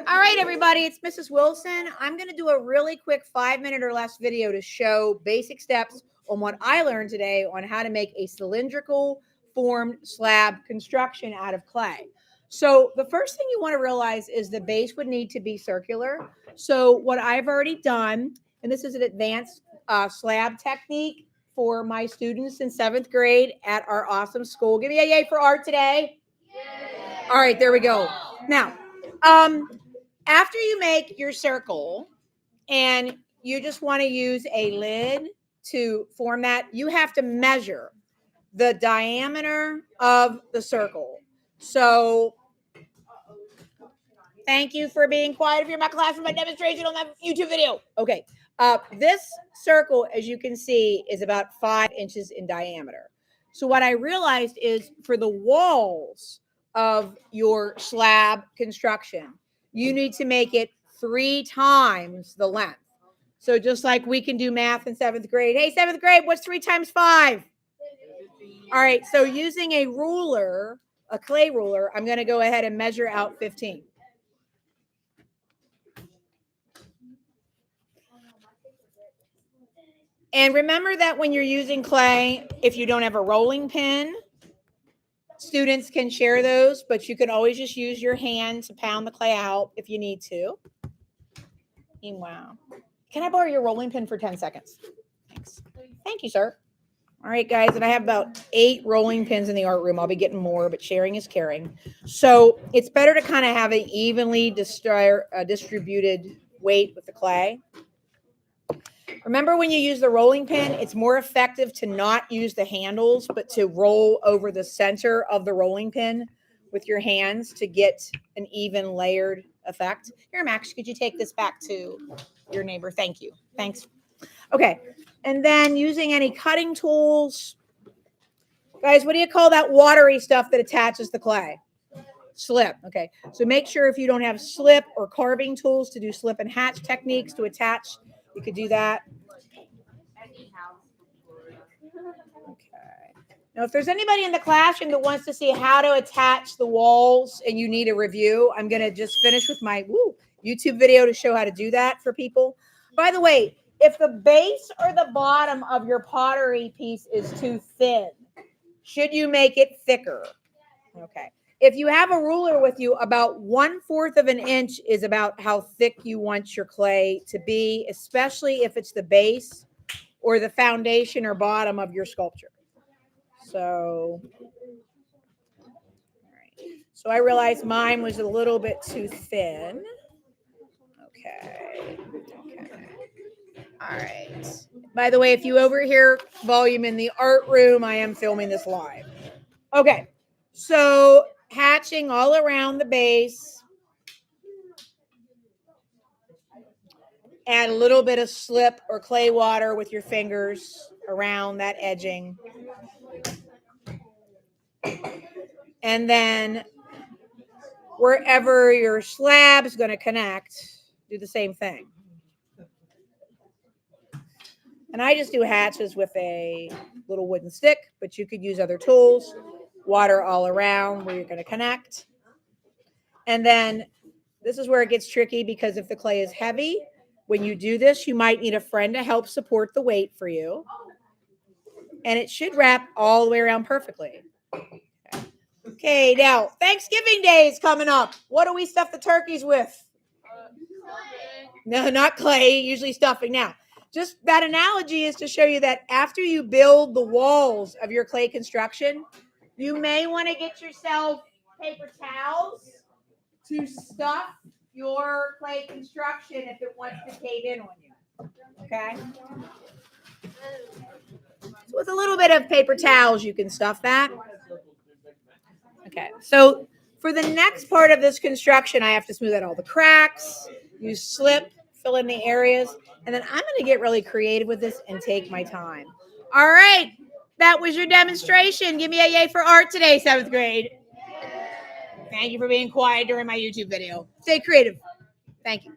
All right, everybody, it's Mrs. Wilson. I'm going to do a really quick 5-minute or less video to show basic steps on what I learned today on how to make a cylindrical formed slab construction out of clay. So the first thing you want to realize is the base would need to be circular. So what I've already done, and this is an advanced slab technique for my students in 7th grade at our awesome school. Give me a yay for art today. Yay. All right, there we go. Now, after you make your circle and you just want to use a lid to form that, you have to measure the diameter of the circle. So thank you for being quiet if you're in my class for my demonstration on that YouTube video. Okay. This circle, as you can see, is about 5 inches in diameter. So what I realized is for the walls of your slab construction, you need to make it 3 times the length. So just like we can do math in 7th grade. Hey, 7th grade, what's 3 times 5? All right, so using a ruler, a clay ruler, I'm going to go ahead and measure out 15. And remember that when you're using clay, if you don't have a rolling pin, students can share those, but you can always just use your hand to pound the clay out if you need to. Wow. Can I borrow your rolling pin for 10 seconds? Thanks. Thank you, sir. All right, guys, and I have about 8 rolling pins in the art room. I'll be getting more, but sharing is caring. So it's better to kind of have an evenly distributed weight with the clay. Remember when you use the rolling pin, it's more effective to not use the handles, but to roll over the center of the rolling pin with your hands to get an even layered effect. Here, Max, could you take this back to your neighbor? Thank you. Thanks. Okay. And then using any cutting tools. Guys, what do you call that watery stuff that attaches the clay? Slip. Okay. So make sure if you don't have slip or carving tools to do slip and hatch techniques to attach, you could do that. Okay. Now, if there's anybody in the classroom that wants to see how to attach the walls and you need a review, I'm going to just finish with my YouTube video to show how to do that for people. By the way, if the base or the bottom of your pottery piece is too thin, should you make it thicker? Okay. If you have a ruler with you, about 1/4 of an inch is about how thick you want your clay to be, especially if it's the base or the foundation or bottom of your sculpture. So, all right. So I realized mine was a little bit too thin. Okay. All right. By the way, if you overhear volume in the art room, I am filming this live. Okay. So hatching all around the base. Add a little bit of slip or clay water with your fingers around that edging. And then wherever your slab is going to connect, do the same thing. And I just do hatches with a little wooden stick, but you could use other tools. Water all around where you're going to connect. And then this is where it gets tricky because if the clay is heavy, when you do this, you might need a friend to help support the weight for you. And it should wrap all the way around perfectly. Okay, now Thanksgiving Day is coming up. What do we stuff the turkeys with? No, not clay, usually stuffing. Now, just that analogy is to show you that after you build the walls of your clay construction, you may want to get yourself paper towels to stuff your clay construction if it wants to cave in on you. Okay? So with a little bit of paper towels, you can stuff that. Okay, so for the next part of this construction, I have to smooth out all the cracks, use slip, fill in the areas, and then I'm going to get really creative with this and take my time. All right, that was your demonstration. Give me a yay for art today, 7th grade. Thank you for being quiet during my YouTube video. Stay creative. Thank you.